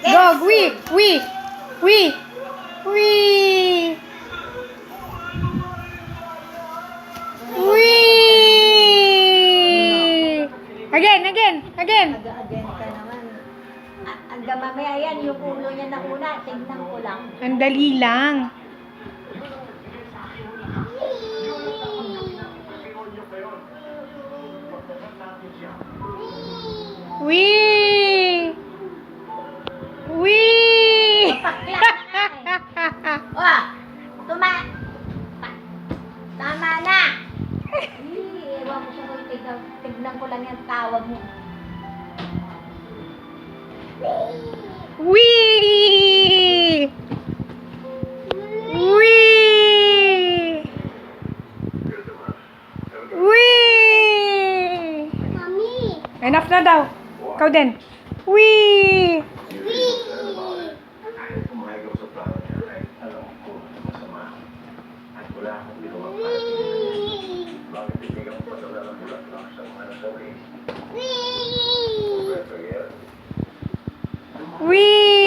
Dog, wee, wee, wee, wee. Wee! Again. Again ka naman. Hanggang mamaya yan, yung ulo niya na una, tignan ko lang. Ang dali lang. Wee! Wee! Pakla na nga eh. Wah! Tama na! Ewan ko sa kung tignan ko lang yung tawag mo. Wee! Wee! Wee! Mami! Enough na daw. Ikaw din. Wee! Kahit pumayag ako sa plano niya, kahit alam ko masama at wala akong ginawa para sa bakit hindi ka magpadala ng bulaklak sa mga nasabi? Wee!